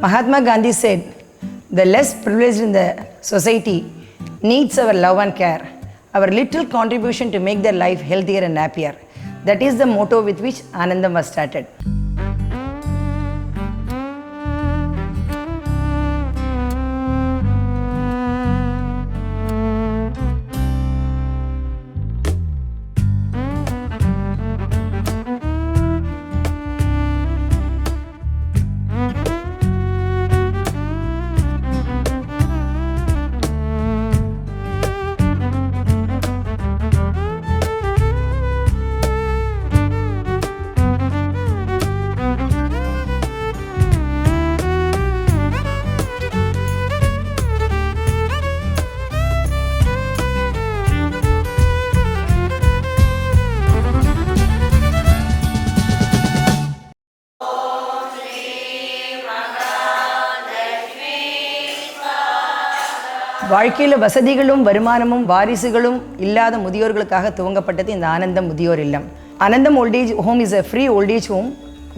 Mahatma Gandhi said, the less privileged in the society needs our love and care, our little contribution to make their life healthier and happier. That is the motto with which Anandam was started. வாழ்க்கையில் வசதிகளும் வருமானமும் வாரிசுகளும் இல்லாத முதியோர்களுக்காக துவங்கப்பட்டது இந்த ஆனந்தம் முதியோர் இல்லம். ஆனந்தம் voltage home is a free old age home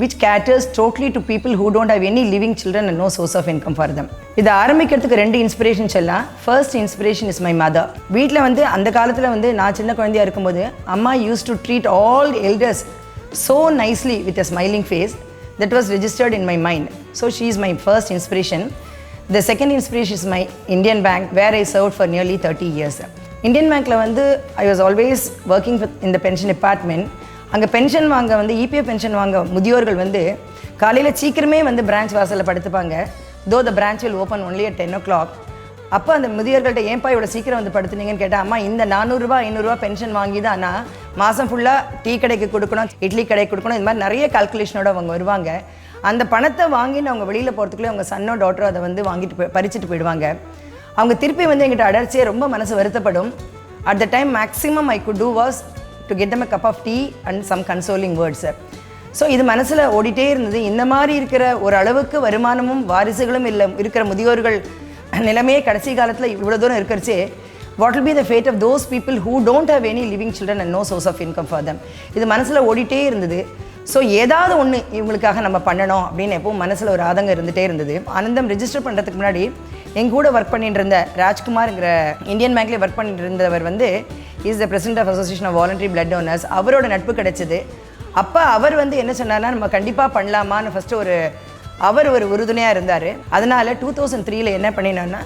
which caters totally to people who don't have any living children and no source of income for them. இதை ஆரம்பிக்கிறதுக்கு 2 இன்ஸ்பிரேஷன் சொல்லலாம். First inspiration is my mother. வீட்டில் அந்த காலத்தில் நான் சின்ன குழந்தையாக இருக்கும்போது அம்மா use to treat all elders so nicely with a smiling face that was registered in my mind. So she is my first inspiration. The second inspiration is my Indian Bank, where I served for nearly 30 years. Indian Bankல I was always working in the pension department. அங்கே pension வாங்க EPF pension வாங்க முதியோர்கள் காலையில் சீக்கிரமே branch வாசலில் படுத்துப்பாங்க. though the branch will open only at 10 o'clock. அப்போ அந்த முதியோர்கள்ட்ட ஏன்பா இவ்வளோ சீக்கிரம் படுத்துனீங்கன்னு கேட்டால், அம்மா இந்த 400 ரூபா 500 ரூபா பென்ஷன் வாங்கி தான் ஆனால் மாதம் ஃபுல்லாக டீ கடைக்கு கொடுக்கணும், இட்லி கடைக்கு கொடுக்கணும், இந்த மாதிரி நிறைய கால்குலேஷனோட அவங்க வருவாங்க. அந்த பணத்தை வாங்கின்னு அவங்க வெளியில் போகிறதுக்குள்ளே அவங்க சன்னோ டாட்டரோ அதை வாங்கிட்டு பறிச்சுட்டு போயிடுவாங்க. அவங்க திருப்பி எங்கிட்ட அடர்ச்சியே ரொம்ப மனசு வருத்தப்படும். At the time maximum I could do was to get them a cup of tea and some consoling words. So இது மனசில் ஓடிட்டே இருந்தது. இந்த மாதிரி இருக்கிற ஒரு அளவுக்கு வருமானமும் வாரிசுகளும் இருக்கிற முதியோர்கள் நிலைமையே கடைசி காலத்தில் இவ்வளோ தூரம் இருக்கிறச்சே, what will be the fate of those people who don't have any living children and no source of income for them? இது மனசில் ஓடிட்டே இருந்தது. ஸோ ஏதாவது ஒன்று இவங்களுக்காக நம்ம பண்ணணும் அப்படின்னு எப்பவும் மனசில் ஒரு ஆதங்கம் இருந்துகிட்டே இருந்தது. ஆனந்தம் ரெஜிஸ்டர் பண்ணுறதுக்கு முன்னாடி எங்க கூட ஒர்க் பண்ணிட்டு இருந்த ராஜ்குமார்ங்கிற இந்தியன் பேங்க்லேயே ஒர்க் பண்ணிட்டு இருந்தவர் is the president of association of voluntary blood donors. அவரோட நட்பு கிடைச்சது. அப்போ அவர் என்ன சொன்னார்னா, நம்ம கண்டிப்பாக பண்ணலாமான்னு ஃபஸ்ட்டு அவர் ஒரு உறுதுணையாக இருந்தார். அதனால் 2003 என்ன பண்ணினோன்னா,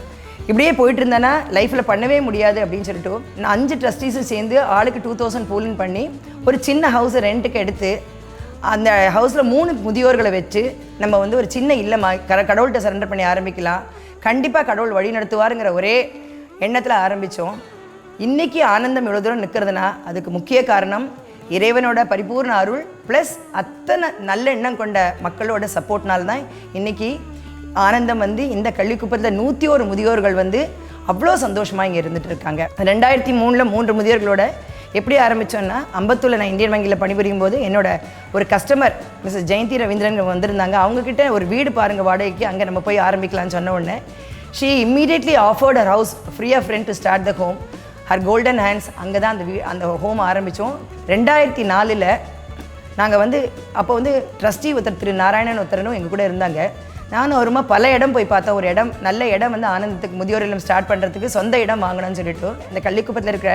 இப்படியே போயிட்டு இருந்தேன்னா லைஃப்பில் பண்ணவே முடியாது அப்படின்னு சொல்லிட்டு நான் 5 ட்ரஸ்டீஸும் சேர்ந்து ஆளுக்கு 2000 பூலின் பண்ணி ஒரு சின்ன ஹவுஸை ரெண்ட்டுக்கு எடுத்து அந்த ஹவுஸில் 3 முதியோர்களை வச்சு நம்ம ஒரு சின்ன இல்லமாக கடவுள்கிட்ட சரண்டர் பண்ணி ஆரம்பிக்கலாம், கண்டிப்பாக கடவுள் வழி நடத்துவாருங்கிற ஒரே எண்ணத்தில் ஆரம்பித்தோம். இன்றைக்கி ஆனந்தம் இவ்வளோ தூரம் நிற்கிறதுனா அதுக்கு முக்கிய காரணம் இறைவனோட பரிபூர்ண அருள் ப்ளஸ் அத்தனை நல்ல எண்ணம் கொண்ட மக்களோட சப்போர்ட்னால்தான் இன்றைக்கி ஆனந்தம் இந்த கள்ளிக்குப்பத்தில் 101 முதியோர்கள் அவ்வளோ சந்தோஷமாக இங்கே இருந்துகிட்டு இருக்காங்க. 2003 3 முதியோர்களோட எப்படி ஆரம்பித்தோன்னா, அம்பத்தூரில் நான் இந்தியன் வங்கியில் பணிபுரியும் போது என்னோட ஒரு கஸ்டமர் மிஸ்ஸஸ் ஜெயந்தி ரவீந்திரன் வந்திருந்தாங்க. அவங்கக்கிட்ட ஒரு வீடு பாருங்கள் வாடகைக்கு, அங்கே நம்ம போய் ஆரம்பிக்கலான்னு சொன்ன உடனே she immediately offered her house free of rent to start the home. Her golden hands அங்கே தான் அந்த ஹோம் ஆரம்பித்தோம். 2004 நாங்கள் அப்போ ட்ரஸ்டி ஒருத்தர் திரு நாராயணன் ஒருத்தரனும் எங்கள் கூட இருந்தாங்க. நானும் அவருமா பல இடம் போய் பார்த்தேன். ஒரு இடம் நல்ல இடம் ஆனந்தத்துக்கு முதியோர் இல்லம் ஸ்டார்ட் பண்ணுறதுக்கு சொந்த இடம் வாங்கணும்னு சொல்லிட்டு இந்த கள்ளிக்குப்பத்தில் இருக்கிற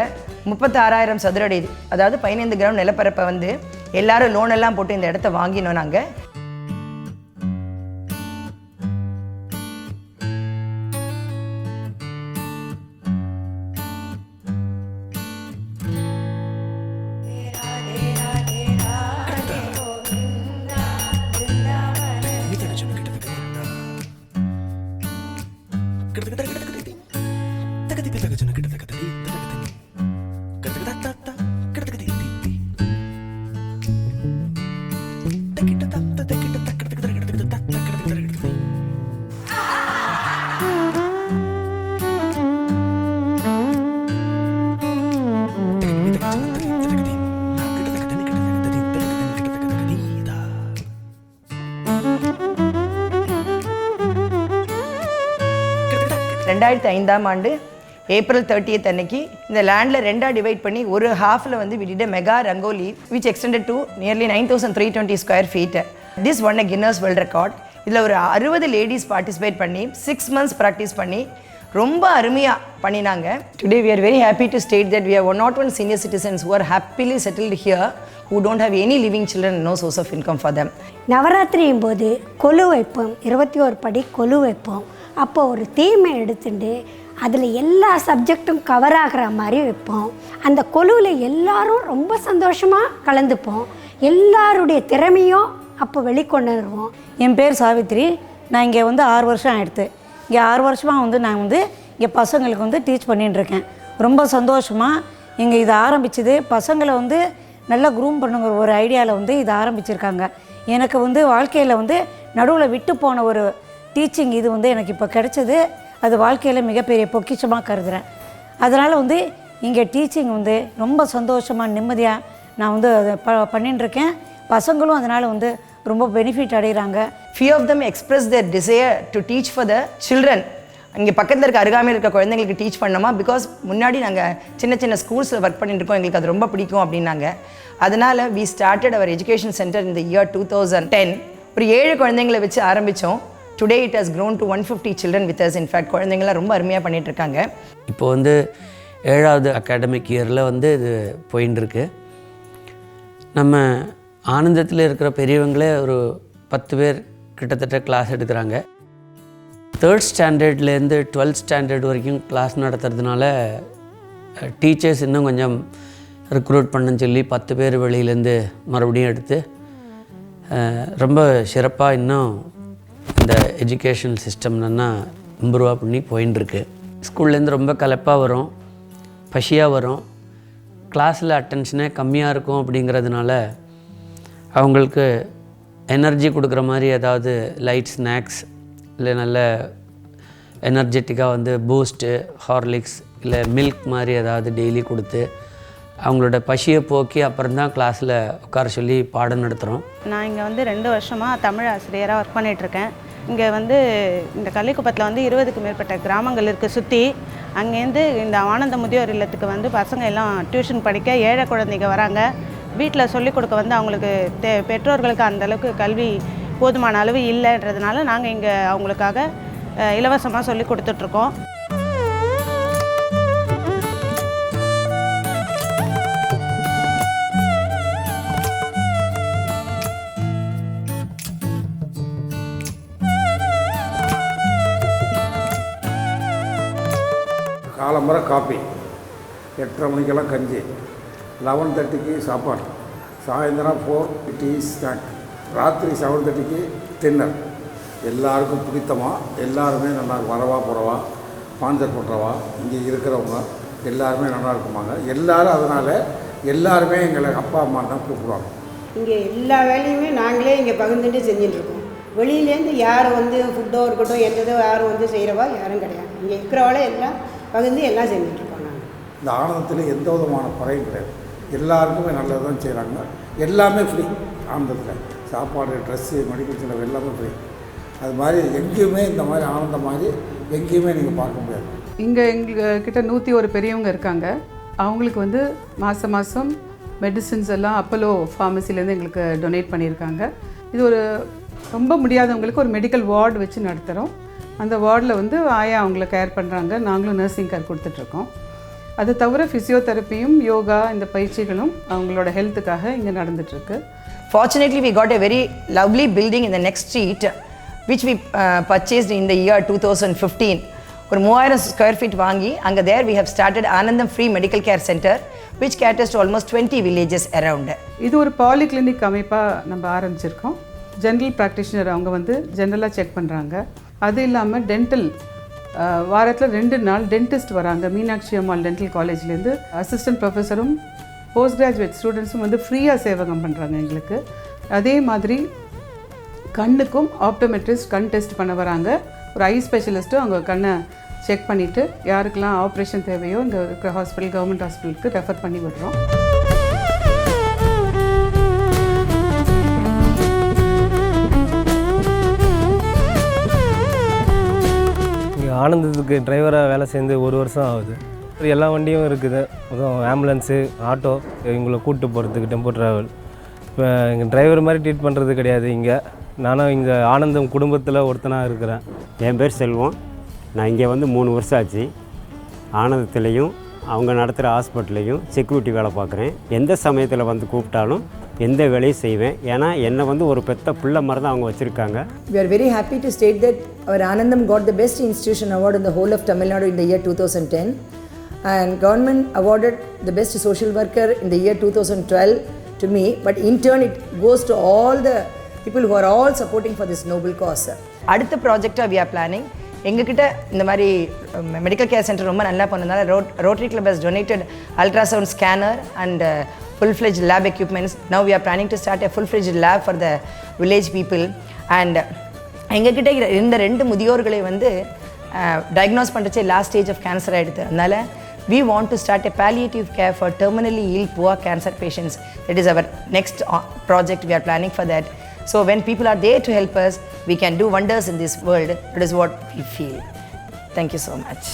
36,000 சதுர அடி, அதாவது 15 கிராம் நிலப்பரப்பை எல்லாரும் லோன் எல்லாம் போட்டு இந்த இடத்த வாங்கினோம் நாங்கள். ஆண்டு ஏப்ரல் 30 அன்னைக்கு இந்த லேண்டில் 2 டிவைட் பண்ணி ஒரு ஹாஃபில் we did a mega rangoli which extended to nearly 9,320 square feet. This won a Guinness World Record. இதில் ஒரு 60 லேடிஸ் பார்ட்டிசிபேட் பண்ணி 6 months ப்ராக்டிஸ் பண்ணி ரொம்ப அருமையாக பண்ணினாங்க. Today we are very happy to state that we have not one senior citizens who are happily settled here who don't have any living children and no source of income for them. நவராத்திரியும் போது கொலு வைப்போம், 21 படி கொலு வைப்போம். அப்போ ஒரு தீமை எடுத்துட்டு அதில் எல்லா சப்ஜெக்டும் கவர் ஆகிற மாதிரி வைப்போம். அந்த கொலுவில் எல்லாரும் ரொம்ப சந்தோஷமாக கலந்துப்போம். எல்லாருடைய திறமையும் அப்போ வெளிக்கொண்டு வருவோம். என் பேர் சாவித்ரி. நான் இங்கே வந்து 6 வருஷம் ஆகிடுது. இங்கே 6 வருஷமாக வந்து நான் வந்து இங்கே பசங்களுக்கு வந்து டீச் பண்ணிட்டுருக்கேன். ரொம்ப சந்தோஷமாக இங்கே இதை ஆரம்பிச்சது. பசங்களை வந்து நல்லா க்ரூம் பண்ணுங்கிற ஒரு ஐடியாவில் வந்து இதை ஆரம்பிச்சிருக்காங்க. எனக்கு வந்து வாழ்க்கையில் வந்து நடுவில் விட்டு போன ஒரு டீச்சிங் இது வந்து எனக்கு இப்போ கிடைச்சது. அது வாழ்க்கையில் மிகப்பெரிய பொக்கிஷமாக கருதுகிறேன். அதனால் வந்து இங்கே டீச்சிங் வந்து ரொம்ப சந்தோஷமாக நிம்மதியாக நான் வந்து அதை பண்ணிட்டுருக்கேன். பசங்களும் அதனால் வந்து ரொம்ப பெனிஃபிட் அடைகிறாங்க. Few of them express their desire to teach for the children. இங்கே பக்கத்தில் இருக்க அருகாமையில் இருக்க குழந்தைங்களுக்கு டீச் பண்ணோமா, பிகாஸ் முன்னாடி நாங்கள் சின்ன சின்ன ஸ்கூல்ஸில் ஒர்க் பண்ணிட்டு இருக்கோம், எங்களுக்கு அது ரொம்ப பிடிக்கும் அப்படின்னாங்க. அதனால் we started our education center in the year 2010. ஒரு 7 குழந்தைங்களை வச்சு ஆரம்பித்தோம். Today it has grown to 150 children with us. In fact குழந்தைங்களாம் ரொம்ப அருமையாக பண்ணிகிட்டு இருக்காங்க. இப்போ வந்து 7வது அகாடமிக் இயரில் வந்து இது போயின்னு இருக்கு. நம்ம ஆனந்தத்தில் இருக்கிற பெரியவங்களே ஒரு 10 பேர் கிட்டத்தட்ட கிளாஸ் எடுக்கிறாங்க. 3rd ஸ்டாண்டர்ட்லேருந்து 12th ஸ்டாண்டர்ட் வரைக்கும் கிளாஸ் நடத்துறதுனால டீச்சர்ஸ் இன்னும் கொஞ்சம் ரெக்ரூட் பண்ணன்னு சொல்லி 10 பேர் வெளியிலேருந்து மறுபடியும் எடுத்து ரொம்ப சிறப்பாக இன்னும் இந்த எஜுகேஷன் சிஸ்டம்னா இம்ப்ரூவாக பண்ணி போயின்னு இருக்கு. ஸ்கூல்லேருந்து ரொம்ப கலப்பாக வரும், பசியாக வரும், கிளாஸில் அட்டென்ஷனே கம்மியாக இருக்கும். அப்படிங்கிறதுனால அவங்களுக்கு எனர்ஜி கொடுக்குற மாதிரி ஏதாவது லைட் ஸ்நாக்ஸ் இல்லை நல்ல எனர்ஜெட்டிக்காக வந்து பூஸ்ட்டு, ஹார்லிக்ஸ் இல்லை மில்க் மாதிரி ஏதாவது டெய்லி கொடுத்து அவங்களோட பசியை போக்கி அப்புறம் தான் கிளாஸில் உட்கார சொல்லி பாடம் நடத்துகிறோம். நான் இங்கே வந்து 2 வருஷமாக தமிழ் ஆசிரியராக ஒர்க் பண்ணிகிட்ருக்கேன். இங்கே வந்து இந்த கள்ளிக்குப்பத்தில் வந்து 20க்கும் மேற்பட்ட கிராமங்கள் இருக்குது சுற்றி. அங்கேருந்து இந்த ஆனந்த முதியோர் இல்லத்துக்கு வந்து பசங்க எல்லாம் டியூஷன் படிக்க ஏழை குழந்தைங்க வராங்க. வீட்டில் சொல்லிக் கொடுக்க வந்து அவங்களுக்கு பெற்றோர்களுக்கு அந்தளவுக்கு கல்வி போதுமான அளவு இல்லைன்றதுனால நாங்கள் இங்கே அவங்களுக்காக இலவசமாக சொல்லி கொடுத்துட்ருக்கோம். காலம்பரை காப்பி, 8:30 மணிக்கெல்லாம் கஞ்சி, 11:30க்கு சாப்பாடு, சாயந்தரம் 4 டீ ஸ்நாக், ராத்திரி 7:30க்கு டின்னர். எல்லாருக்கும் பிடித்தமாக எல்லாருமே நல்லா வரவா போகிறவா ஸ்பான்சர் பண்ணுறவா இங்கே இருக்கிறவங்க எல்லாருமே நல்லா இருக்குமாங்க. எல்லோரும் அதனால் எல்லாருமே எங்களை அப்பா அம்மா தான் கூப்பிடுவாங்க. இங்கே எல்லா வேலையுமே நாங்களே இங்கே பகிர்ந்துட்டு செஞ்சிட்ருக்கோம். வெளியிலேருந்து யாரும் வந்து ஃபுட்டோ இருக்கட்டும் எந்ததோ யாரும் வந்து செய்கிறவா யாரும் கிடையாது. இங்கே இருக்கிறவளே எல்லாம் பகிர்ந்து எல்லாம் செஞ்சிட்ருக்கோம். நாங்கள் இந்த ஆனந்தத்தில் எந்த விதமான குறையும் கிடையாது. எல்லாருக்குமே நல்லது தான் செய்கிறாங்க. எல்லாமே ஃப்ரீ. ஆனந்தத்தில் சாப்பாடு, ட்ரெஸ்ஸு, மெடிக்கல் செலவு எல்லாமே ஃப்ரீ. அது மாதிரி எங்கேயுமே இந்த மாதிரி ஆனந்தம் மாதிரி எங்கேயுமே நீங்கள் பார்க்க முடியாது. இங்கே எங்ககிட்ட 101 பெரியவங்க இருக்காங்க. அவங்களுக்கு வந்து மாதம் மாதம் மெடிசின்ஸ் எல்லாம் அப்போலோ ஃபார்மசிலேருந்து எங்களுக்கு டொனேட் பண்ணியிருக்காங்க. இது ஒரு ரொம்ப முடியாதவங்களுக்கு ஒரு மெடிக்கல் வார்டு வச்சு நடத்துகிறோம். அந்த வார்டில் வந்து ஆயா அவங்கள கேர் பண்ணுறாங்க. நாங்களும் நர்சிங் கேர் கொடுத்துட்ருக்கோம். அது தவிர ஃபிசியோதெரப்பியும் யோகா இந்த பயிற்சிகளும் அவங்களோட ஹெல்த்துக்காக இங்கே நடந்துகிட்ருக்கு. Fortunately, we got a very lovely building in the next street which we purchased in the year 2015. ஒரு 3000 square feet வாங்கி அங்கே there we have started Anandam Free Medical Care Center which caters to almost 20 villages around. இது ஒரு polyclinic அமைப்பாக நம்ம ஆரம்பிச்சிருக்கோம். General practitioner அவங்க வந்து ஜென்ரலாக செக் பண்ணுறாங்க. அது இல்லாமல் டென்டல் வாரத்தில் 2 நாள் டென்டிஸ்ட் வராங்க. மீனாட்சி அம்மாள் டென்டல் காலேஜ்லேருந்து அசிஸ்டன்ட் ப்ரொஃபஸரும் போஸ்ட் கிராஜுவேட் ஸ்டூடெண்ட்ஸும் வந்து ஃப்ரீயாக சேவகம் பண்ணுறாங்க எங்களுக்கு. அதே மாதிரி கண்ணுக்கும் ஆப்டோமெட்ரிஸ்ட் கண் டெஸ்ட் பண்ண வராங்க. ஒரு ஐ ஸ்பெஷலிஸ்ட்டும் அவங்க கண்ணை செக் பண்ணிவிட்டு யாருக்கெல்லாம் ஆப்ரேஷன் தேவையோ இங்கே இருக்கிற ஹாஸ்பிட்டல் கவர்மெண்ட் ஹாஸ்பிட்டலுக்கு ரெஃபர் பண்ணி விடுறோம். இங்கே ஆனந்தத்துக்கு டிரைவராக வேலை சேர்ந்து 1 வருஷம் ஆகுது. எல்லா வண்டியும் இருக்குது. ஆம்புலன்ஸு, ஆட்டோ, இவங்களை கூப்பிட்டு போகிறதுக்கு டெம்போ ட்ராவல். இப்போ இங்கே டிரைவர் மாதிரி ட்ரீட் பண்ணுறது கிடையாது. இங்கே நானும் இங்கே ஆனந்தம் குடும்பத்தில் ஒருத்தனாக இருக்கிறேன். என் பேர் செல்வம். நான் இங்கே வந்து 3 வருஷம் ஆச்சு. ஆனந்தத்துலேயும் அவங்க நடத்துகிற ஹாஸ்பிட்டல்லையும் செக்யூரிட்டி வேலை பார்க்குறேன். எந்த சமயத்தில் வந்து கூப்பிட்டாலும் எந்த வேலையும் செய்வேன். ஏன்னா என்னை வந்து ஒரு பெத்த பிள்ளை மாதிரி தான் அவங்க வச்சுருக்காங்க. We are very happy to state that our Anandam got the best institution award in the whole of Tamil Nadu in the year 2010, and government awarded the best social worker in the year 2012 to me, but in turn it goes to all the people who are all supporting for this noble cause. அடுத்த ப்ராஜெக்டாக we are planning, எங்ககிட்ட இந்த மாதிரி medical care centre ரொம்ப நல்லா பண்ணதுனால rotary club has donated ultrasound scanner and full-fledged lab equipments. Now we are planning to start a full-fledged lab for the village people. And எங்ககிட்ட இந்த 2 முதியோர்களை வந்து டயக்னோஸ் பண்ணுறச்சே லாஸ்ட் ஸ்டேஜ் ஆஃப் கேன்சர் ஆகிடுது. அதனால் we want to start a palliative care for terminally ill poor cancer patients. That is our next project. We are planning for that. So when people are there to help us, we can do wonders in this world. That is what we feel. Thank you so much.